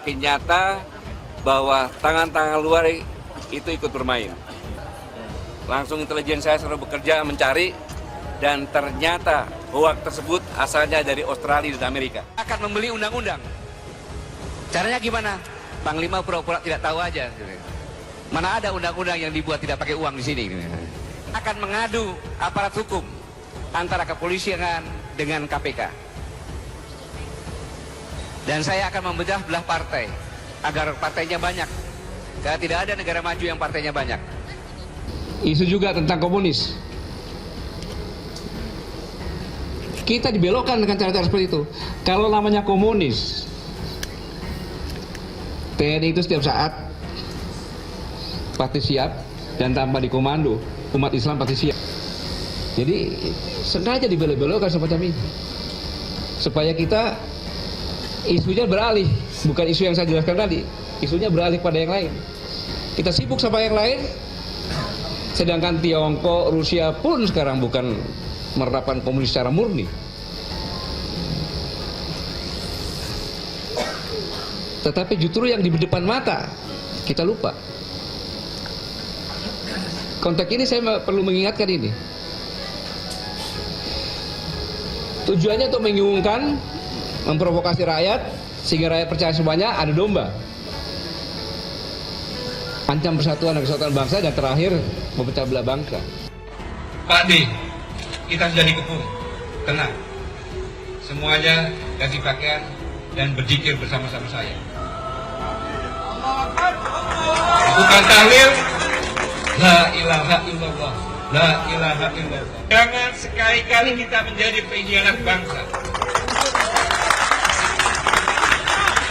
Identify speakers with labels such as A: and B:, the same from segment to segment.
A: semakin nyata bahwa tangan-tangan luar itu ikut bermain. Langsung intelijen saya sudah bekerja mencari, dan ternyata hoax tersebut asalnya dari Australia dan Amerika. Akan membeli undang-undang. Caranya gimana? Panglima pura-pura tidak tahu aja. Mana ada undang-undang yang dibuat tidak pakai uang di sini. Akan mengadu aparat hukum antara kepolisian dengan KPK. Dan saya akan membedah belah partai agar partainya banyak. Karena tidak ada negara maju yang partainya banyak.
B: Isu juga tentang komunis. Kita dibelokkan dengan cara-cara seperti itu. Kalau namanya komunis, TNI itu setiap saat pasti siap dan tanpa dikomando. Umat Islam pasti siap. Jadi sengaja dibelok-belokkan semacam ini, supaya kita isunya beralih, bukan isu yang saya jelaskan tadi. Isunya beralih pada yang lain. Kita sibuk sama yang lain, sedangkan Tiongkok, Rusia pun sekarang bukan menerapkan komunis secara murni. Tetapi justru yang di depan mata kita lupa. Konteks ini saya perlu mengingatkan ini. Tujuannya untuk membingungkan, memprovokasi rakyat, sehingga rakyat percaya semuanya ada domba. Ancam persatuan dan kesatuan bangsa, dan terakhir memecah belah bangsa.
C: Pak D, kita sudah dikepung. Tenang. Semuanya ganti pakaian dan berzikir bersama-sama saya. Bukan tahlil, la ilaha illallah, la ilaha illallah. Jangan sekali-kali kita menjadi pengkhianat bangsa.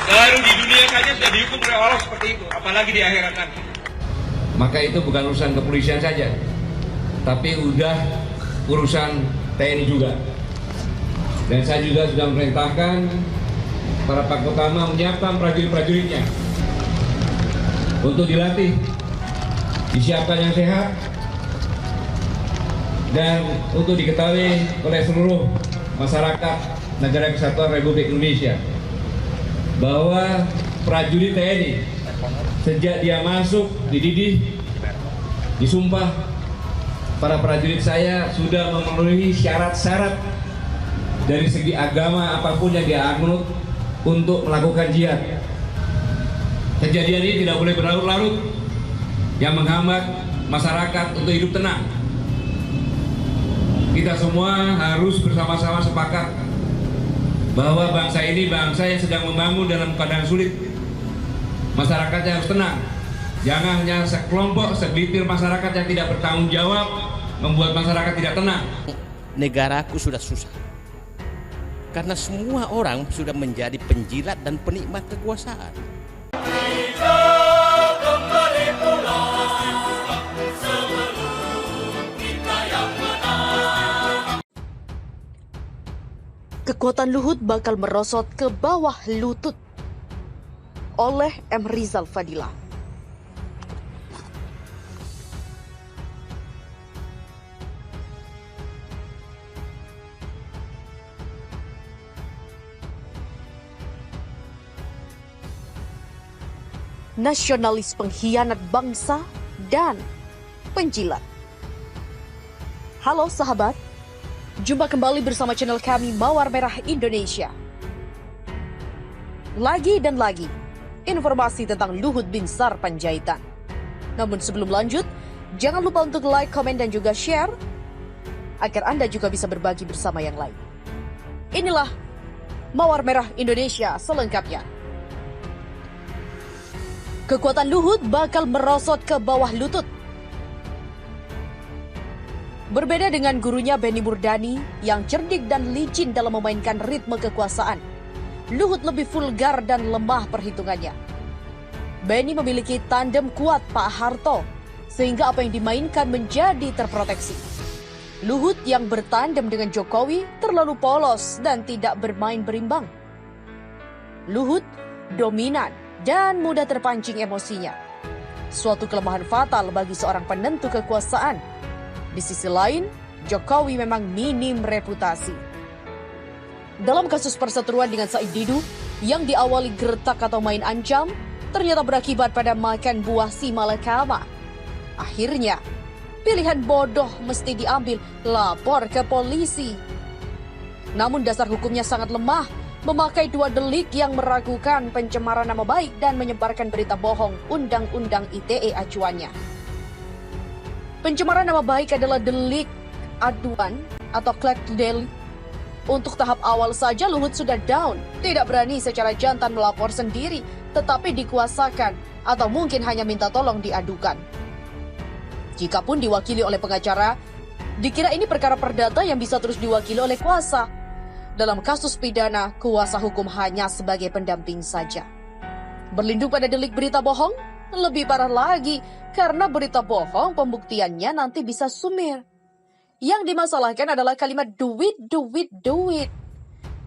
C: Baru di dunia saja sudah dihukum oleh Allah seperti itu, apalagi di akhirat nanti.
B: Maka itu bukan urusan kepolisian saja, tapi udah urusan TNI juga. Dan saya juga sudah memerintahkan para Pakotama menyiapkan prajurit-prajuritnya untuk dilatih, disiapkan yang sehat, dan untuk diketahui oleh seluruh masyarakat Negara Kesatuan Republik Indonesia bahwa prajurit TNI sejak dia masuk, dididih, disumpah, para prajurit saya sudah memenuhi syarat-syarat dari segi agama apapun yang dia anut untuk melakukan jihad. Kejadian ini tidak boleh berlarut-larut yang menghambat masyarakat untuk hidup tenang. Kita semua harus bersama-sama sepakat bahwa bangsa ini bangsa yang sedang membangun dalam keadaan sulit. Masyarakatnya harus tenang. Jangan hanya sekelompok, segelintir masyarakat yang tidak bertanggung jawab membuat masyarakat tidak tenang.
D: Negaraku sudah susah karena semua orang sudah menjadi penjilat dan penikmat kekuasaan.
E: Kekuatan Luhut bakal merosot ke bawah lutut oleh M. Rizal Fadila. Nasionalis pengkhianat bangsa dan penjilat. Halo sahabat, jumpa kembali bersama channel kami Mawar Merah Indonesia. Lagi dan lagi informasi tentang Luhut Binsar Panjaitan. Namun sebelum lanjut, jangan lupa untuk like, komen, dan juga share agar Anda juga bisa berbagi bersama yang lain. Inilah Mawar Merah Indonesia selengkapnya. Kekuatan Luhut bakal merosot ke bawah lutut. Berbeda dengan gurunya Benny Murdani yang cerdik dan licin dalam memainkan ritme kekuasaan, Luhut lebih vulgar dan lemah perhitungannya. Benny memiliki tandem kuat Pak Harto, sehingga apa yang dimainkan menjadi terproteksi. Luhut yang bertandem dengan Jokowi terlalu polos dan tidak bermain berimbang. Luhut dominan dan mudah terpancing emosinya. Suatu kelemahan fatal bagi seorang penentu kekuasaan. Di sisi lain, Jokowi memang minim reputasi. Dalam kasus perseteruan dengan Said Didu, yang diawali gertak atau main ancam, ternyata berakibat pada makan buah si malakama. Akhirnya, pilihan bodoh mesti diambil, lapor ke polisi. Namun dasar hukumnya sangat lemah, memakai 2 delik yang meragukan pencemaran nama baik dan menyebarkan berita bohong, Undang-Undang ITE acuannya. Pencemaran nama baik adalah delik aduan atau clerk delik. Untuk tahap awal saja Luhut sudah down, tidak berani secara jantan melapor sendiri, tetapi dikuasakan atau mungkin hanya minta tolong diadukan. Jikapun diwakili oleh pengacara, dikira ini perkara perdata yang bisa terus diwakili oleh kuasa. Dalam kasus pidana, kuasa hukum hanya sebagai pendamping saja. Berlindung pada delik berita bohong, lebih parah lagi karena berita bohong pembuktiannya nanti bisa sumir. Yang dimasalahkan adalah kalimat duit, duit, duit.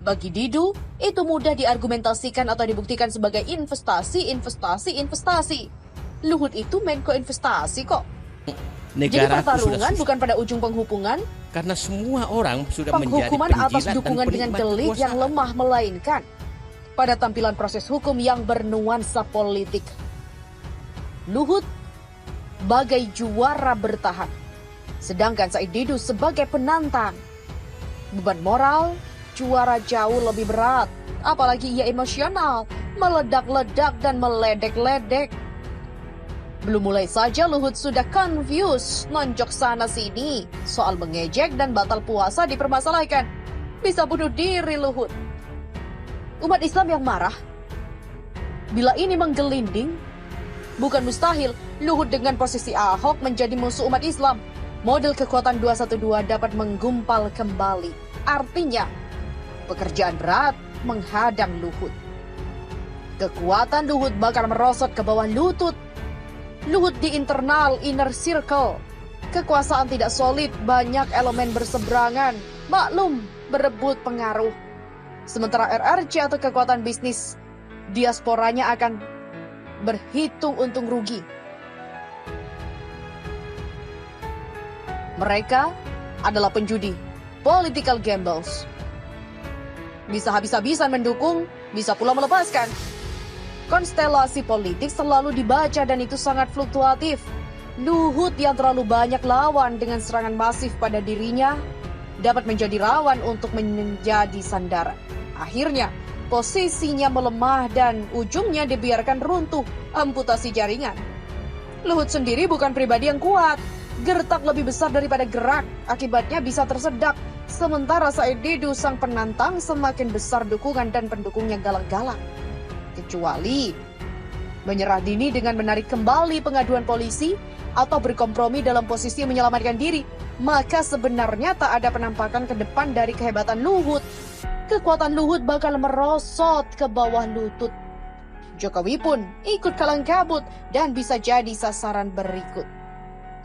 E: Bagi Didu, itu mudah diargumentasikan atau dibuktikan sebagai investasi, investasi, investasi. Luhut itu Menko investasi kok. Jadi pertarungan bukan pada ujung penghukuman,
D: karena semua orang sudah menjadi
E: penghukuman atas dukungan dengan delik yang lemah, melainkan pada tampilan proses hukum yang bernuansa politik. Luhut bagai juara bertahan, sedangkan Said Didu sebagai penantang. Beban moral juara jauh lebih berat, apalagi ia emosional, meledak-ledak dan meledek-ledek. Belum mulai saja Luhut sudah confused, nonjok sana sini, soal mengejek dan batal puasa dipermasalahkan. Bisa bunuh diri Luhut. Umat Islam yang marah. Bila ini menggelinding, bukan mustahil Luhut dengan posisi Ahok menjadi musuh umat Islam. Model kekuatan 212 dapat menggumpal kembali. Artinya, pekerjaan berat menghadang Luhut. Kekuatan Luhut bakal merosot ke bawah lutut. Luhut di internal inner circle. Kekuasaan tidak solid, banyak elemen berseberangan. Maklum, berebut pengaruh. Sementara RRC atau kekuatan bisnis, diasporanya akan berhitung untung rugi. Mereka adalah penjudi, political gambles. Bisa habis-habisan mendukung, bisa pula melepaskan. Konstelasi politik selalu dibaca dan itu sangat fluktuatif. Luhut yang terlalu banyak lawan dengan serangan masif pada dirinya dapat menjadi rawan untuk menjadi sandaran. Akhirnya, posisinya melemah dan ujungnya dibiarkan runtuh, amputasi jaringan. Luhut sendiri bukan pribadi yang kuat. Gertak lebih besar daripada gerak, akibatnya bisa tersedak. Sementara Said Didu sang penantang semakin besar dukungan dan pendukungnya galak-galak. Kecuali menyerah dini dengan menarik kembali pengaduan polisi atau berkompromi dalam posisi menyelamatkan diri, maka sebenarnya tak ada penampakan ke depan dari kehebatan Luhut. Kekuatan Luhut bakal merosot ke bawah lutut. Jokowi pun ikut kalang kabut dan bisa jadi sasaran berikut.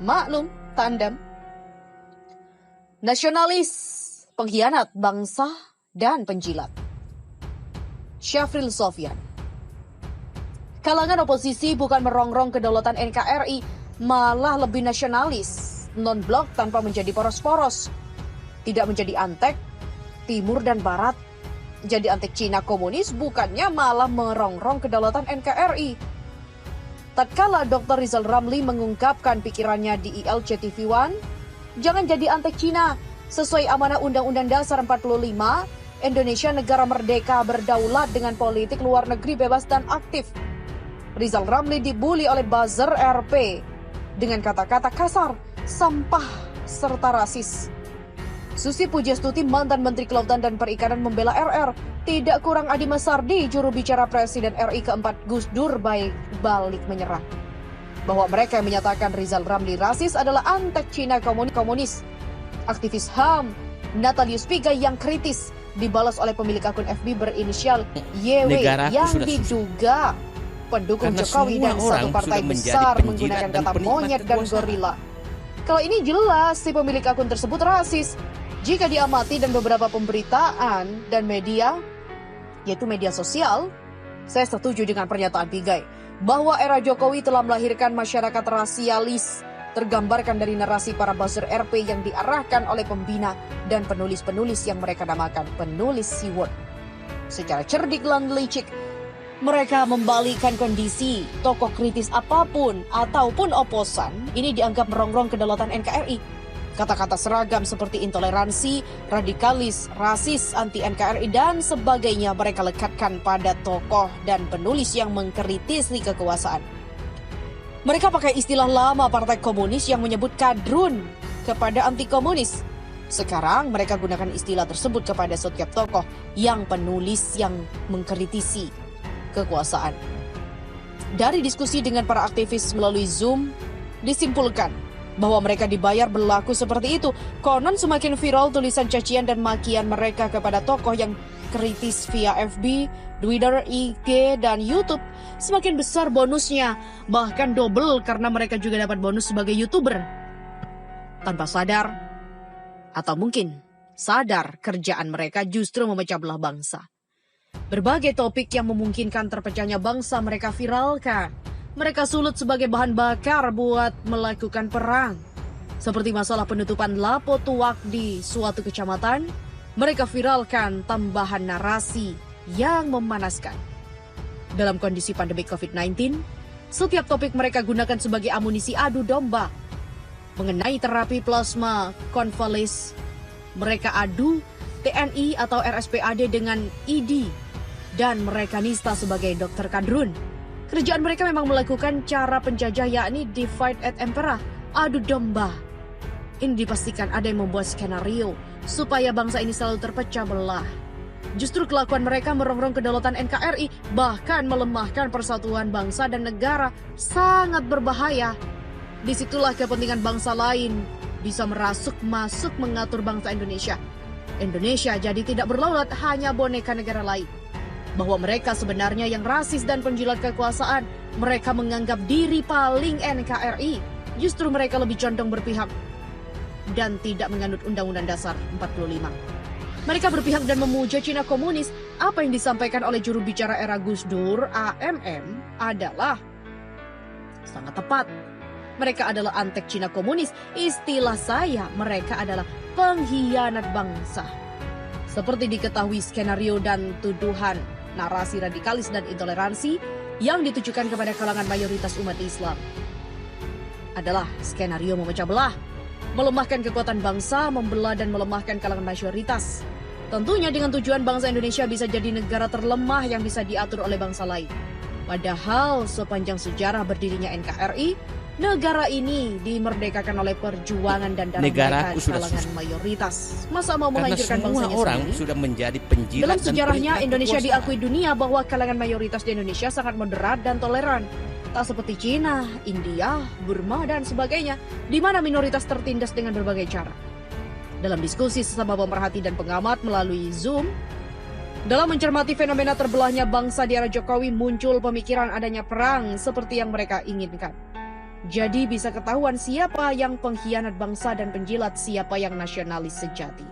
E: Maklum, tandem. Nasionalis, pengkhianat bangsa, dan penjilat. Syafril Sofyan. Kalangan oposisi bukan merongrong kedaulatan NKRI, malah lebih nasionalis, non-blok tanpa menjadi poros-poros. Tidak menjadi antek, timur dan barat. Jadi antek Cina komunis, bukannya malah merongrong kedaulatan NKRI. Tatkala Dr. Rizal Ramli mengungkapkan pikirannya di ILC TV One, jangan jadi antek Cina. Sesuai amanah Undang-Undang Dasar 45, Indonesia negara merdeka berdaulat dengan politik luar negeri bebas dan aktif. Rizal Ramli dibully oleh buzzer RP dengan kata-kata kasar, sampah, serta rasis. Susi Pujastuti, mantan Menteri Kelautan dan Perikanan membela RR, tidak kurang Adi Masardi, juru bicara Presiden RI keempat Gus Dur balik menyerah. Bahwa mereka yang menyatakan Rizal Ramli rasis adalah antek Cina komunis. Aktivis HAM, Natalius Pigai yang kritis, dibalas oleh pemilik akun FB berinisial YW yang diduga pendukung
D: karena
E: Jokowi dan satu partai besar menggunakan kata monyet dan gorila. Kalau ini jelas si pemilik akun tersebut rasis. Jika diamati dan beberapa pemberitaan dan media, yaitu media sosial, saya setuju dengan pernyataan Pigai bahwa era Jokowi telah melahirkan masyarakat rasialis, tergambarkan dari narasi para buzzer RP yang diarahkan oleh pembina dan penulis-penulis yang mereka namakan penulis Seaword. Secara cerdik dan licik, mereka membalikan kondisi tokoh kritis apapun ataupun oposan ini dianggap merongrong kedaulatan NKRI. Kata-kata seragam seperti intoleransi, radikalis, rasis, anti-NKRI, dan sebagainya mereka lekatkan pada tokoh dan penulis yang mengkritisi kekuasaan. Mereka pakai istilah lama Partai Komunis yang menyebut kadrun kepada anti-komunis. Sekarang mereka gunakan istilah tersebut kepada setiap tokoh yang penulis yang mengkritisi kekuasaan. Dari diskusi dengan para aktivis melalui Zoom, disimpulkan bahwa mereka dibayar berlaku seperti itu. Konon semakin viral tulisan cacian dan makian mereka kepada tokoh yang kritis via FB, Twitter, IG, dan YouTube, semakin besar bonusnya, bahkan double karena mereka juga dapat bonus sebagai YouTuber. Tanpa sadar, atau mungkin sadar, kerjaan mereka justru memecah belah bangsa. Berbagai topik yang memungkinkan terpecahnya bangsa mereka viralkan. Mereka sulut sebagai bahan bakar buat melakukan perang. Seperti masalah penutupan Lapo Tuak di suatu kecamatan, mereka viralkan tambahan narasi yang memanaskan. Dalam kondisi pandemi COVID-19, setiap topik mereka gunakan sebagai amunisi adu domba. Mengenai terapi plasma konvales, mereka adu TNI atau RSPAD dengan ID, dan mereka nista sebagai dokter kadrun. Kerjaan mereka memang melakukan cara penjajah, yakni divide et impera, adu domba. Ini dipastikan ada yang membuat skenario supaya bangsa ini selalu terpecah belah. Justru kelakuan mereka merongrong kedaulatan NKRI, bahkan melemahkan persatuan bangsa dan negara, sangat berbahaya. Disitulah kepentingan bangsa lain bisa masuk mengatur bangsa Indonesia. Indonesia jadi tidak berdaulat, hanya boneka negara lain. Bahwa mereka sebenarnya yang rasis dan penjilat kekuasaan. Mereka menganggap diri paling NKRI. Justru mereka lebih condong berpihak dan tidak menganut Undang-Undang Dasar 45. Mereka berpihak dan memuja Cina komunis. Apa yang disampaikan oleh juru bicara era Gus Dur, AMM, adalah sangat tepat. Mereka adalah antek Cina komunis. Istilah saya, mereka adalah pengkhianat bangsa. Seperti diketahui, skenario dan tuduhan narasi radikalis dan intoleransi yang ditujukan kepada kalangan mayoritas umat Islam adalah skenario memecah belah, melemahkan kekuatan bangsa, membelah dan melemahkan kalangan mayoritas. Tentunya dengan tujuan bangsa Indonesia bisa jadi negara terlemah yang bisa diatur oleh bangsa lain. Padahal sepanjang sejarah berdirinya NKRI, negara ini dimerdekakan oleh perjuangan dan darah mereka kalangan mayoritas. Masa mau menghancurkan bangsanya
D: orang
E: sendiri?
D: Sudah menjadi penjilat.
E: Dalam sejarahnya Indonesia diakui dunia bahwa kalangan mayoritas di Indonesia sangat moderat dan toleran. Tak seperti Cina, India, Burma, dan sebagainya, di mana minoritas tertindas dengan berbagai cara. Dalam diskusi sesama pemerhati dan pengamat melalui Zoom, dalam mencermati fenomena terbelahnya bangsa di era Jokowi, muncul pemikiran adanya perang seperti yang mereka inginkan. Jadi bisa ketahuan siapa yang pengkhianat bangsa dan penjilat, siapa yang nasionalis sejati.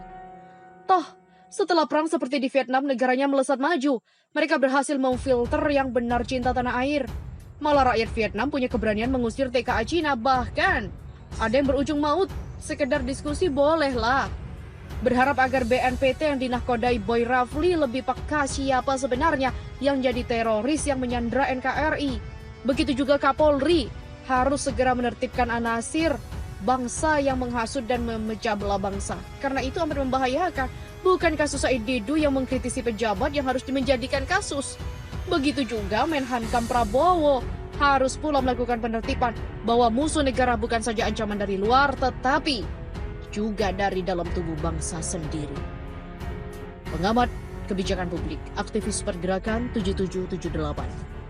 E: Toh, setelah perang seperti di Vietnam, negaranya melesat maju. Mereka berhasil memfilter yang benar cinta tanah air. Malah rakyat Vietnam punya keberanian mengusir TKA Cina. Bahkan ada yang berujung maut. Sekedar diskusi bolehlah. Berharap agar BNPT yang dinahkodai Boy Rafli lebih peka siapa sebenarnya yang jadi teroris yang menyandra NKRI. Begitu juga Kapolri harus segera menertibkan anasir bangsa yang menghasut dan memecah belah bangsa. Karena itu amat membahayakan. Bukan kasus Said Didu yang mengkritisi pejabat yang harus menjadikan kasus. Begitu juga Menhankam Prabowo harus pula melakukan penertiban bahwa musuh negara bukan saja ancaman dari luar, tetapi juga dari dalam tubuh bangsa sendiri. Pengamat kebijakan publik, aktivis pergerakan 7778.